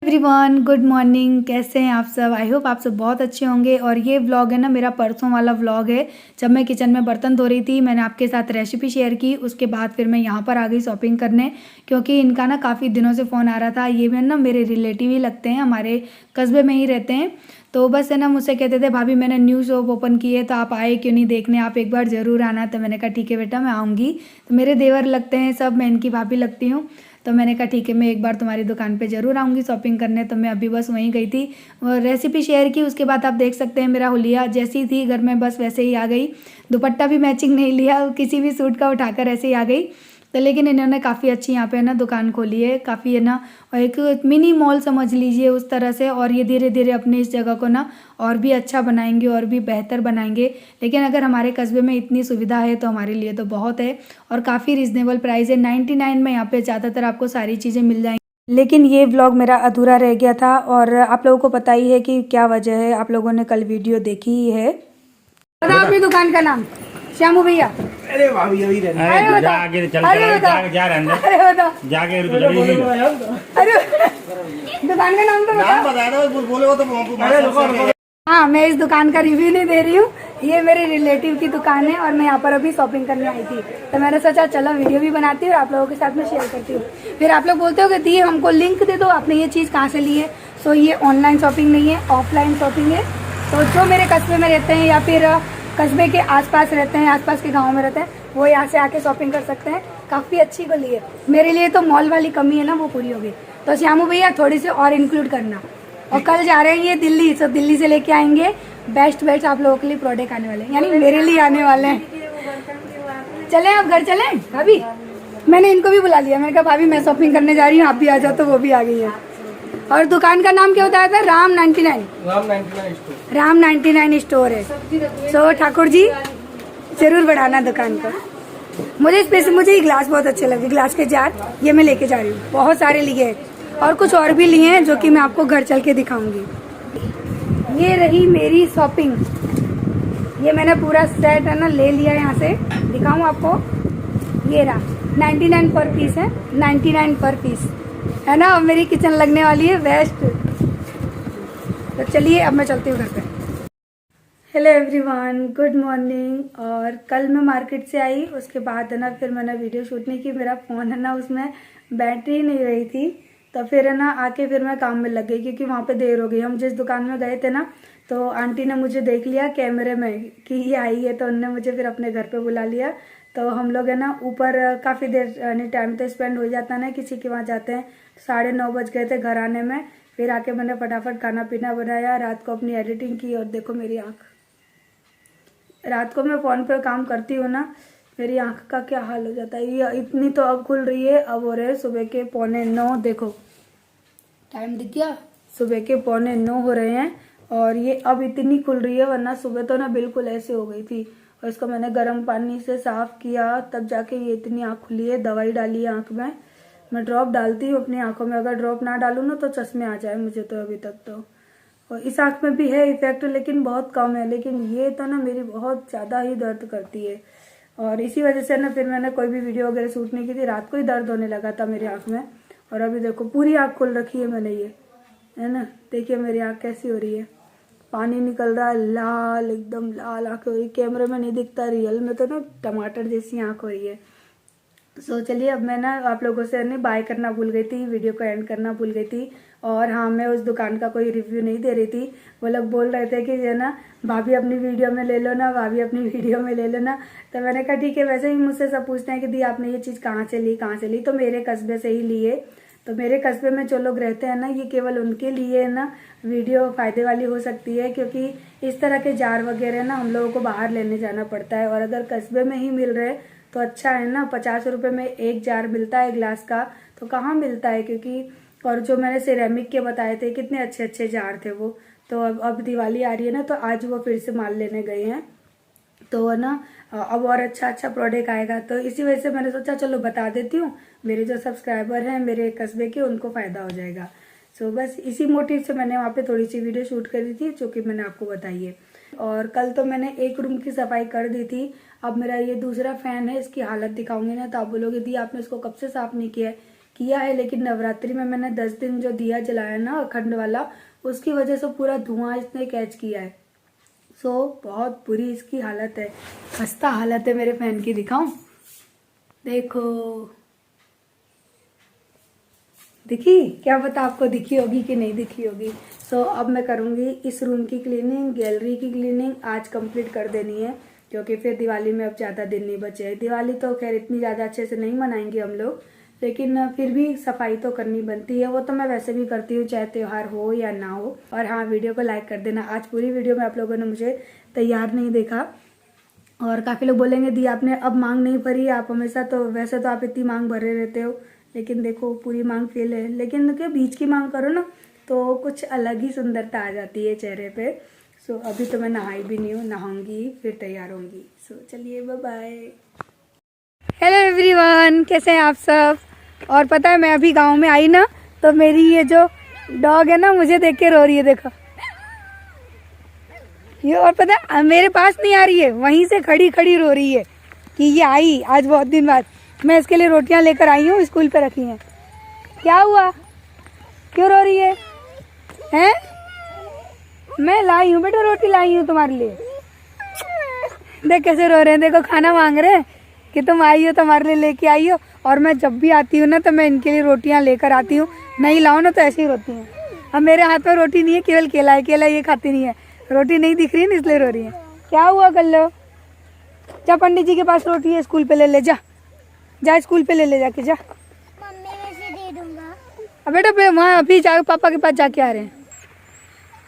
Everyone, good morning. कैसे हैं आप सब? आई होप आप सब बहुत अच्छे होंगे। और ये व्लॉग है ना, मेरा परसों वाला व्लॉग है। जब मैं किचन में बर्तन धो रही थी, मैंने आपके साथ रेसिपी शेयर की। उसके बाद फिर मैं यहाँ पर आ गई शॉपिंग करने, क्योंकि इनका ना काफ़ी दिनों से फ़ोन आ रहा था। ये भी ना मेरे रिलेटिव ही लगते हैं, हमारे कस्बे में ही रहते हैं। तो बस है ना, मुझसे कहते थे भाभी मैंने न्यू शॉप ओपन की है, तो आप आए क्यों नहीं देखने, आप एक बार ज़रूर आना। तो मैंने कहा ठीक है बेटा, मैं आऊँगी। तो मेरे देवर लगते हैं सब, मैं इनकी भाभी लगती हूँ। तो मैंने कहा ठीक है, मैं एक बार तुम्हारी दुकान पे ज़रूर आऊँगी शॉपिंग करने। तो मैं अभी बस वहीं गई थी और रेसिपी शेयर की। उसके बाद आप देख सकते हैं मेरा हुलिया जैसी थी घर में बस वैसे ही आ गई। दुपट्टा भी मैचिंग नहीं लिया, किसी भी सूट का उठाकर ऐसे ही आ गई। तो लेकिन इन्होंने काफ़ी अच्छी यहाँ पे है ना दुकान खोली है, काफ़ी है ना, और एक मिनी मॉल समझ लीजिए उस तरह से। और ये धीरे धीरे अपने इस जगह को ना और भी अच्छा बनाएंगे और भी बेहतर बनाएंगे। लेकिन अगर हमारे कस्बे में इतनी सुविधा है तो हमारे लिए तो बहुत है। और काफ़ी रिजनेबल प्राइस है, 99 में यहाँ पे ज़्यादातर आपको सारी चीज़ें मिल जाएंगी। लेकिन ये व्लॉग मेरा अधूरा रह गया था, और आप लोगों को पता ही है कि क्या वजह है। आप लोगों ने कल वीडियो देखी ही है। बताओ अपनी दुकान का नाम। श्यामू भैया। अरे भाभी अभी रहने अरे जा आगे चल जा रहने अरे बताओ, जाके अरे दुकान का नाम तो नाम बताओ। बता दो, बोले वो तो हाँ, मैं इस दुकान का रिव्यू नहीं दे रही हूँ, ये मेरे रिलेटिव की दुकान है और मैं यहाँ पर अभी शॉपिंग करने आई थी। तो मैंने सोचा चलो वीडियो भी बनाती हूँ और आप लोगों के साथ में शेयर करती हूँ। फिर आप लोग बोलते हो कि दी हमको लिंक दे दो, आपने ये चीज़ कहाँ से ली है। सो ये ऑनलाइन शॉपिंग नहीं है, ऑफलाइन शॉपिंग है। तो जो मेरे कस्बे में रहते हैं या फिर कस्बे के आसपास रहते हैं, आसपास के गाँव में रहते हैं, वो यहाँ से आके शॉपिंग कर सकते हैं। काफ़ी अच्छी गली है, मेरे लिए तो मॉल वाली कमी है ना वो पूरी होगी। तो श्यामू भैया थोड़ी सी और इंक्लूड करना। और कल जा रहे हैं ये दिल्ली, तो दिल्ली से लेके आएंगे बेस्ट आप लोगों के लिए प्रोडक्ट आने वाले हैं, यानी मेरे लिए आने वाले हैं। चलें अब घर चलें भाभी? मैंने इनको भी बुला लिया, मैंने कहा भाभी मैं शॉपिंग करने जा रही हूँ, आप भी आ जाओ। तो वो भी आ गई है। और दुकान का नाम क्या बताया था? राम 99 स्टोर है। सो ठाकुर जी जरूर बढ़ाना दुकान को। मुझे ये ग्लास बहुत अच्छे लगे, ग्लास के जार ये मैं लेके जा रही हूँ। बहुत सारे लिए हैं और कुछ और भी लिए हैं जो कि मैं आपको घर चल के दिखाऊंगी। ये रही मेरी शॉपिंग, ये मैंने पूरा सेट है ना ले लिया। यहाँ से दिखाऊं आपको, ये रहा 99 पर पीस है, 99 पर पीस है ना। अब मेरी किचन लगने वाली है बेस्ट। तो चलिए अब मैं चलती हूँ घर पे। Hello everyone, good morning. और कल मैं मार्केट से आई, उसके बाद है ना फिर मैंने वीडियो शूट नहीं की। मेरा फ़ोन है ना उसमें बैटरी नहीं रही थी, तो फिर है ना आके फिर मैं काम में लग गई, क्योंकि वहाँ पे देर हो गई। हम जिस दुकान में गए थे ना, तो आंटी ने मुझे देख लिया कैमरे में कि ये आई है, तो उन्होंने मुझे फिर अपने घर पे बुला लिया। तो हम लोग है ना ऊपर काफ़ी देर यानी टाइम तो स्पेंड हो जाता है ना किसी के वहाँ जाते हैं। 9:30 बज गए थे घर आने में। फिर आके मैंने फटाफट खाना पीना बनाया, रात को अपनी एडिटिंग की। और देखो मेरी आँख, रात को मैं फ़ोन पे काम करती हूँ ना, मेरी आँख का क्या हाल हो जाता है। ये इतनी तो अब खुल रही है, अब हो रहे सुबह के 8:45। देखो टाइम दिख गया, सुबह के 8:45 हो रहे हैं। और ये अब इतनी खुल रही है, वरना सुबह तो ना बिल्कुल ऐसे हो गई थी। और इसको मैंने गर्म पानी से साफ किया, तब जाके ये इतनी आँख खुली है। दवाई डाली है आँख में, मैं ड्रॉप डालती हूँ अपनी आँखों में। अगर ड्रॉप ना डालूँ ना तो चश्मे आ जाए मुझे तो अभी तक तो। और इस आँख में भी है इफेक्ट, लेकिन बहुत कम है। लेकिन ये तो ना मेरी बहुत ज़्यादा ही दर्द करती है, और इसी वजह से ना फिर मैंने कोई भी वीडियो वगैरह शूट नहीं की थी। रात को ही दर्द होने लगा था मेरी आँख में। और अभी देखो पूरी आँख खोल रखी है मैंने, ये है ना। देखिए मेरी आँख कैसी हो रही है, पानी निकल रहा है, लाल एकदम लाल आँख हो रही। कैमरे में नहीं दिखता, रियल में तो ना टमाटर जैसी आँख हो रही है। सो चलिए अब मैं ना आप लोगों से नहीं बाय करना भूल गई थी, वीडियो को एंड करना भूल गई थी। और हाँ, मैं उस दुकान का कोई रिव्यू नहीं दे रही थी। वो लोग बोल रहे थे कि ये ना भाभी अपनी वीडियो में ले लो ना, भाभी अपनी वीडियो में ले लो ना। तो मैंने कहा ठीक है। वैसे ही मुझसे सब पूछते हैं कि दी आपने ये चीज़ कहाँ से ली, कहाँ से ली। तो मेरे कस्बे से ही ली है। तो मेरे कस्बे में जो लोग रहते हैं ना, ये केवल उनके लिए ना वीडियो फ़ायदे वाली हो सकती है, क्योंकि इस तरह के जार वगैरह ना हम लोगों को बाहर लेने जाना पड़ता है। और अगर कस्बे में ही मिल रहे तो अच्छा है ना। 50 रुपये में एक जार मिलता है ग्लास का, तो कहाँ मिलता है। क्योंकि और जो मैंने सिरेमिक के बताए थे, कितने अच्छे अच्छे जार थे वो। तो अब दिवाली आ रही है ना, तो आज वो फिर से माल लेने गए हैं। तो है ना अब और अच्छा प्रोडक्ट आएगा। तो इसी वजह से मैंने सोचा चलो बता देती हूँ, मेरे जो सब्सक्राइबर हैं मेरे कस्बे के, उनको फ़ायदा हो जाएगा। सो बस इसी मोटिव से मैंने वहाँ पे थोड़ी सी वीडियो शूट करी थी, जो कि मैंने आपको बताई है। और कल तो मैंने एक रूम की सफाई कर दी थी। अब मेरा ये दूसरा फ़ैन है, इसकी हालत दिखाऊंगी ना तो आप बोलोगे दी आपने इसको कब से साफ़ नहीं किया है। किया है, लेकिन नवरात्रि में मैंने 10 दिन जो दिया जलाया ना अखंड वाला, उसकी वजह से पूरा धुआं इसने कैच किया है। सो बहुत बुरी इसकी हालत है, खस्ता हालत है मेरे फैन की। दिखाऊं? देखो, दिखी? क्या पता आपको दिखी होगी कि नहीं दिखी होगी। सो अब मैं करूंगी इस रूम की क्लीनिंग, गैलरी की क्लीनिंग आज कंप्लीट कर देनी है, क्योंकि फिर दिवाली में अब ज़्यादा दिन नहीं बचे हैं। दिवाली तो खैर इतनी ज़्यादा अच्छे से नहीं मनाएंगे हम लोग, लेकिन फिर भी सफाई तो करनी बनती है। वो तो मैं वैसे भी करती हूँ, चाहे त्योहार हो या ना हो। और हाँ, वीडियो को लाइक कर देना। आज पूरी वीडियो में आप लोगों ने मुझे तैयार नहीं देखा, और काफ़ी लोग बोलेंगे दी आपने अब मांग नहीं भरी, आप हमेशा तो वैसे तो आप इतनी मांग भरे रहते हो, लेकिन देखो पूरी मांग फेल है। लेकिन क्या बीच की मांग करो ना तो कुछ अलग ही सुंदरता आ जाती है चेहरे पे। सो अभी तो मैं नहाई भी नहीं हूँ, नहाऊंगी फिर तैयार होंगी। सो चलिए, बाय बाय। हेलो एवरीवन, कैसे हैं आप सब? और पता है मैं अभी गांव में आई ना, तो मेरी ये जो डॉग है ना मुझे देख के रो रही है, देखो ये। और पता है मेरे पास नहीं आ रही है, वहीं से खड़ी खड़ी रो रही है कि ये आई आज बहुत दिन बाद। मैं इसके लिए रोटियां लेकर आई हूँ, स्कूल पे रखी हैं। क्या हुआ, क्यों रो रही है? हैं? मैं लाई हूँ बेटा, रोटी लाई हूँ तुम्हारे लिए। देख कैसे रो रहे हैं, देखो खाना मांग रहे हैं कि तुम आई हो, तुम्हारे लिए लेके आई हो। और मैं जब भी आती हूँ ना तो मैं इनके लिए रोटियां लेकर आती हूँ, नहीं लाओ ना तो ऐसे ही रोती हैं। अब मेरे हाथ में रोटी नहीं है, केवल केला है। केला ये खाती नहीं है, रोटी नहीं दिख रही है इसलिए रो रही है। क्या हुआ, कर लो जा, पंडित जी के पास रोटी है, स्कूल पे ले ले जा, जा स्कूल पे ले ले जाके जा। मम्मी में से दे दूंगा। अब बेटा वहाँ अभी जा पापा के पास जाके आ रहे हैं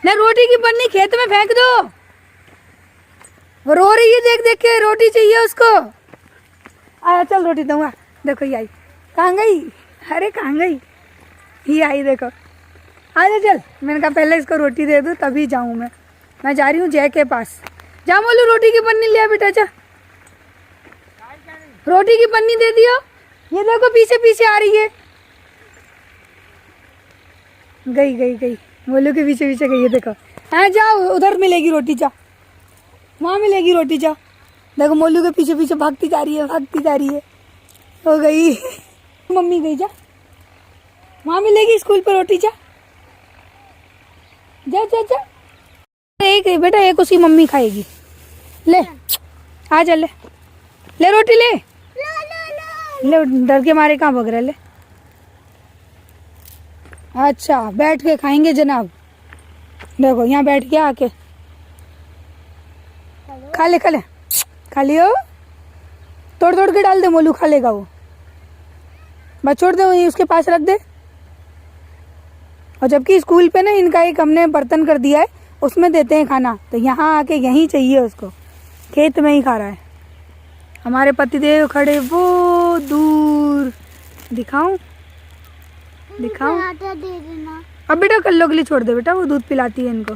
ना। रोटी की पन्नी खेत में फेंक दो, वो रो रही है देख देख के, रोटी चाहिए उसको। आया चल रोटी दूंगा। देखो ये आई, कहाँ गई? अरे कहाँ गई? ये आई देखो, आजा चल। मैंने कहा पहले इसको रोटी दे दूँ तभी जाऊँ मैं जा रही हूँ जय के पास। जा बोलू रोटी की पन्नी लिया बेटा, जा रोटी की पन्नी दे दियो। ये देखो पीछे पीछे आ रही है, गई गई गई, बोलू के पीछे पीछे गई है। देखो हाँ जाओ, उधर मिलेगी रोटी, जा वहाँ मिलेगी रोटी, जा। देखो मोलू के पीछे पीछे भागती जा रही है, भागती जा रही है। हो गई मम्मी गई, जा वहाँ मिलेगी स्कूल पर रोटी, जा जा जा जा। एक बेटा, एक उसकी मम्मी खाएगी, ले आ जा, ले ले रोटी ले ले, डर के मारे कहाँ भाग रहे, ले। अच्छा बैठ के खाएंगे जनाब, देखो यहाँ बैठ के आके खा ले खा ले, खा लियो। तोड़ तोड़ के डाल दे, मोलू खा लेगा वो, बस छोड़ दे वहीं उसके पास रख दे। और जबकि स्कूल पे ना इनका एक हमने बर्तन कर दिया है, उसमें देते हैं खाना, तो यहाँ आके यहीं चाहिए उसको, खेत में ही खा रहा है। हमारे पतिदेव खड़े वो दूर, दिखाऊं दिखाऊं? आटा दे देना। अब बेटा कल्लो के लिए छोड़ दे बेटा, वो दूध पिलाती है इनको।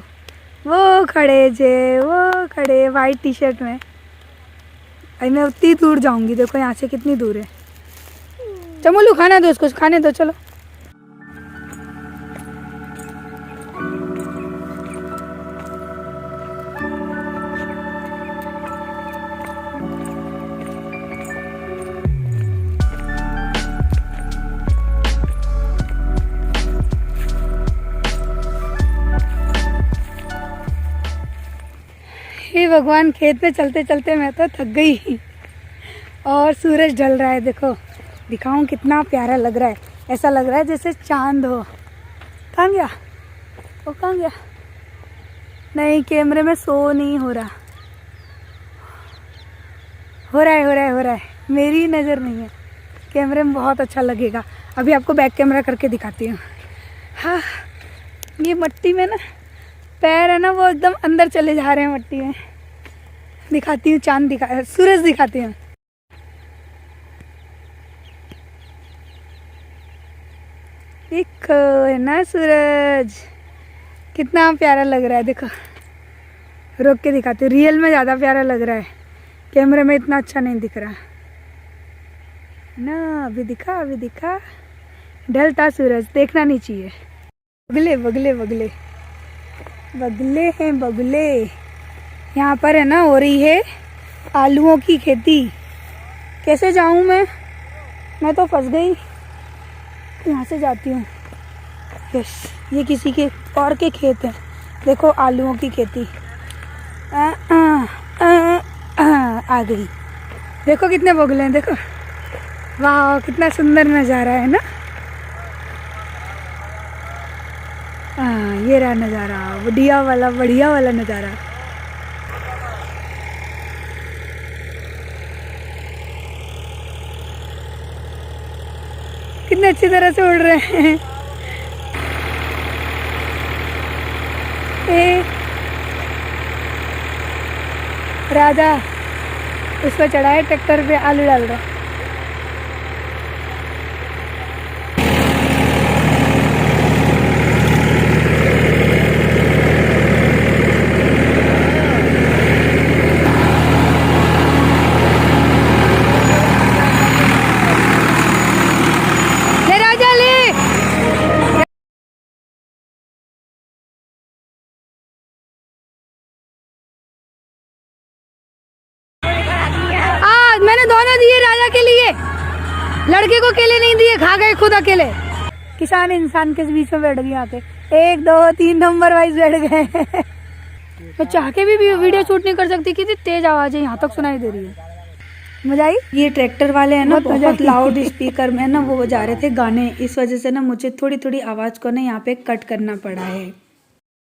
वो खड़े जे, वो खड़े वाइट टी शर्ट में। अरे मैं उतनी दूर जाऊंगी, देखो यहाँ से कितनी दूर है। चमोलू खाना दो उसको, खाने दो, चलो। हे भगवान, खेत में चलते चलते मैं तो थक गई। और सूरज ढल रहा है, देखो दिखाऊं कितना प्यारा लग रहा है। ऐसा लग रहा है जैसे चांद हो। कहाँ गया वो, कहाँ गया? नहीं, कैमरे में शो नहीं हो रहा। हो रहा है, मेरी नज़र नहीं है, कैमरे में बहुत अच्छा लगेगा। अभी आपको बैक कैमरा करके दिखाती हूँ। हाँ, ये मट्टी में ना पैर है ना, वो एकदम अंदर चले जा रहे हैं मट्टी में। दिखाती हूँ, चांद सूरज दिखाती हूँ। देखो है ना सूरज, कितना प्यारा लग रहा है। देखो रोक के दिखाती हूँ, रियल में ज़्यादा प्यारा लग रहा है, कैमरे में इतना अच्छा नहीं दिख रहा ना। अभी दिखा ढलता सूरज, देखना नहीं चाहिए। बगले बगले बगले बगले हैं बगले। यहाँ पर है ना हो रही है आलूओं की खेती। कैसे जाऊँ मैं तो फंस गई। यहाँ से जाती हूँ। यस, ये किसी के और के खेत हैं। देखो आलूओं की खेती। आ गई। देखो कितने बगुले हैं, देखो। वाह कितना सुंदर नज़ारा है ना। ये रहा नज़ारा, बढ़िया वाला नज़ारा। कितने अच्छी तरह से उड़ रहे हैं। राजा उसको चढ़ाए ट्रैक्टर पे, आलू डाल रहा। ले राजा ले। मैंने दोनों दिए राजा के लिए, लड़के को अकेले नहीं दिए, खा गए खुद अकेले। किसान इंसान के बीच में बैठ गई आके, 1 2 3 नंबर वाइज बैठ गए। मैं चाह के भी वीडियो शूट नहीं कर सकती, कितनी तेज आवाज है, यहाँ तक सुनाई दे रही है। मजा आई। ये ट्रैक्टर वाले है ना, बहुत लाउड स्पीकर में ना वो बजा रहे थे गाने, इस वजह से ना मुझे थोड़ी आवाज को ना यहाँ पे कट करना पड़ा है।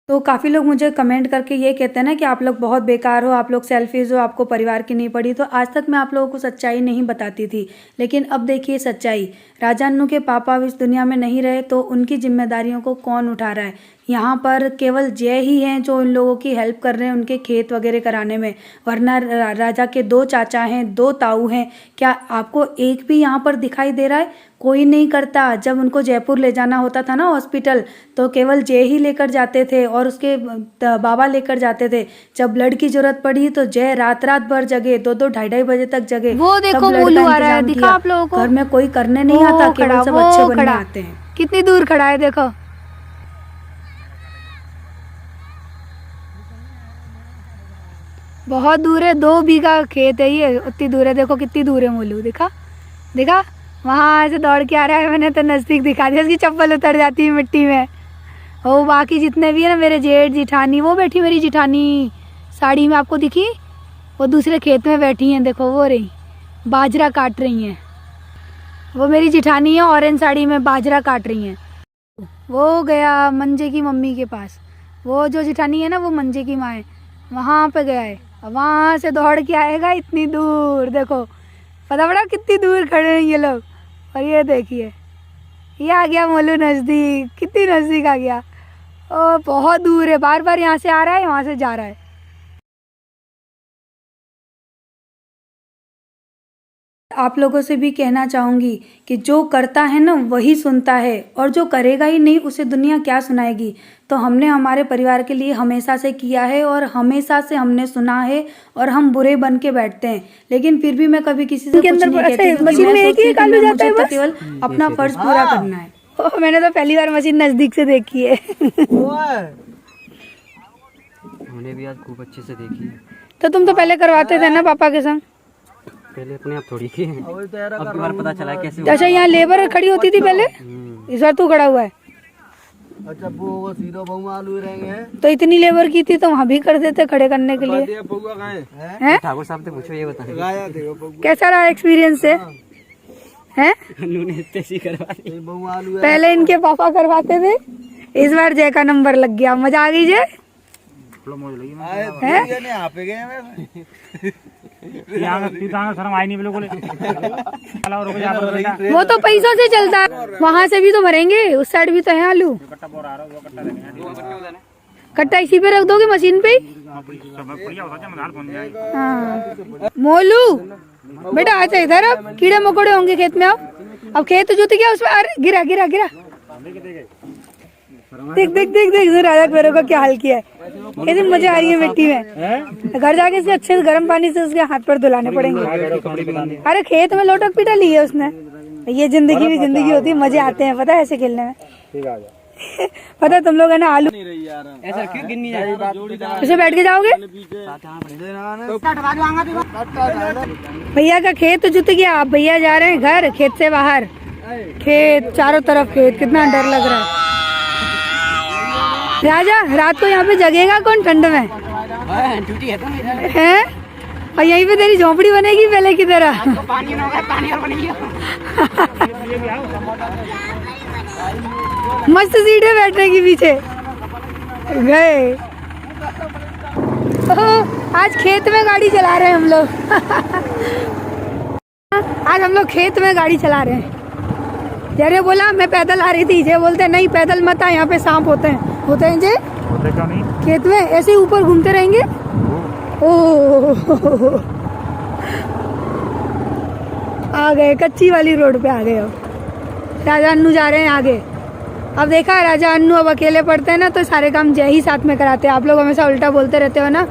तो काफ़ी लोग मुझे कमेंट करके ये कहते हैं ना कि आप लोग बहुत बेकार हो, आप लोग सेल्फिश हो, आपको परिवार की नहीं पड़ी। तो आज तक मैं आप लोगों को सच्चाई नहीं बताती थी, लेकिन अब देखिए सच्चाई। राजा अन्नू के पापा इस दुनिया में नहीं रहे तो उनकी जिम्मेदारियों को कौन उठा रहा है। यहाँ पर केवल जय ही हैं जो इन लोगों की हेल्प कर रहे हैं उनके खेत वगैरह कराने में, वरना राजा के 2 चाचा हैं, 2 ताऊ हैं। क्या आपको एक भी यहाँ पर दिखाई दे रहा है? कोई नहीं करता। जब उनको जयपुर ले जाना होता था ना हॉस्पिटल, तो केवल जय ही लेकर जाते थे और उसके बाबा लेकर जाते थे। जब ब्लड की जरूरत पड़ी तो जय रात भर जगे, 2 2 ढाई बजे तक जगे। वो देखो मोलू आ रहा है, दिखा आप लोगों को। घर में कोई करने नहीं आता, केवल सब अच्छे बनने आते हैं। कितनी दूर खड़ा है देखो। बहुत दूर है, 2 बीघा खेत है ये, उतनी दूर है। देखो कितनी दूर है मोलू, दिखा दिखा, वहाँ से दौड़ के आ रहा है। मैंने तो नज़दीक दिखा दिया, उसकी चप्पल उतर जाती है मिट्टी में। और बाकी जितने भी है ना, मेरे जेठ जिठानी, वो बैठी मेरी जिठानी साड़ी में, आपको दिखी? वो दूसरे खेत में बैठी हैं, देखो वो रही बाजरा काट रही हैं। वो मेरी जिठानी है, ऑरेंज साड़ी में बाजरा काट रही हैं। वो गया मंजे की मम्मी के पास, वो जो जिठानी है ना वो मंजे की माँ है, वहाँ पे गया है। वहाँ से दौड़ के आएगा इतनी दूर, देखो पता पड़ा कितनी दूर खड़े हैं ये लोग। और ये देखिए, ये आ गया मोलू नज़दीक, कितनी नज़दीक आ गया। ओ बहुत दूर है, बार बार यहाँ से आ रहा है, वहाँ से जा रहा है। आप लोगों से भी कहना चाहूँगी कि जो करता है ना वही सुनता है, और जो करेगा ही नहीं उसे दुनिया क्या सुनाएगी। तो हमने हमारे परिवार के लिए हमेशा से किया है और हमेशा से हमने सुना है, और हम बुरे बन के बैठते हैं, लेकिन फिर भी मैं कभी किसी से कुछ नहीं कहती। मशीन में एक ही कालू जाता है, बस केवल अपना फर्ज पूरा करना है। मैंने तो पहली बार मशीन नजदीक से देखी है। हमने भी आज खूब अच्छे से देखी। तो तुम तो पहले करवाते थे ना पापा के संग? पहले अपने आप थोड़ी की, अब की बार पता चला कैसे। अच्छा, यहाँ लेबर खड़ी होती थी पहले, इस बार तू खड़ा हुआ है। अच्छा वो सीधो बहु आलू रहेंगे। तो इतनी लेबर की थी तो वहाँ भी कर देते खड़े करने के लिए। हैं? ठाकुर साहब से पूछो, ये बताएं कैसा रहा एक्सपीरियंस है? हैं? बहु आलू पहले इनके पापा करवाते थे, इस बार जय का नंबर लग गया। मजा आ गई जय? यहाँ पे गए शर्म आई नहीं बिल्कुल। वो तो पैसों से चलता है, वहाँ से भी तो भरेंगे, उस साइड भी तो है आलू। कट्टा इसी पे रख दोगे मशीन पे ही? हाँ। मोलू बेटा आजा इधर, अब कीड़े मकोड़े होंगे खेत में। अब खेत जोत गया उसमें, अरे गिरा गिरा गिरा। देख देख देख देख राजा मेरे को क्या हाल किया है। कैसे मजा आ रही है मिट्टी में। घर जाके इसके अच्छे से गर्म पानी से उसके हाथ पर धुलाने पड़ेंगे। अरे खेत में लोटक पीटा ली है उसने। ये जिंदगी भी जिंदगी होती है, मजे आते हैं पता है ऐसे खेलने में। पता है तुम लोग है ना आलू ऐसा क्यों गिननी जाए? उसे बैठ के जाओगे? भैया का खेत जुत गया, अब भैया जा रहे हैं घर, खेत से बाहर। खेत, चारों तरफ खेत, कितना डर लग रहा है। राजा रात को यहाँ पे जगेगा कौन ठंड में? ड्यूटी है तो हैं? और यहीं पे तेरी झोपड़ी बनेगी पहले की तरह? पानी होगा, पानी और बनेगी। मस्त सीट है बैठने की पीछे। गए आज खेत में गाड़ी चला रहे हैं हम लोग। आज हम लोग खेत में गाड़ी चला रहे हैं। जरे बोला मैं पैदल आ रही थी, जे बोलते नहीं पैदल मत आ, यहाँ पे सांप होते हैं जे होते क्यों नहीं? खेत में ऐसे ही ऊपर घूमते रहेंगे। ओह आ गए कच्ची वाली रोड पे आ गए। अब राजा अन्नू जा रहे हैं आगे। अब देखा राजा अन्नू अब अकेले पड़ते हैं ना तो सारे काम जय ही साथ में कराते हैं। आप लोग हमेशा उल्टा बोलते रहते हो ना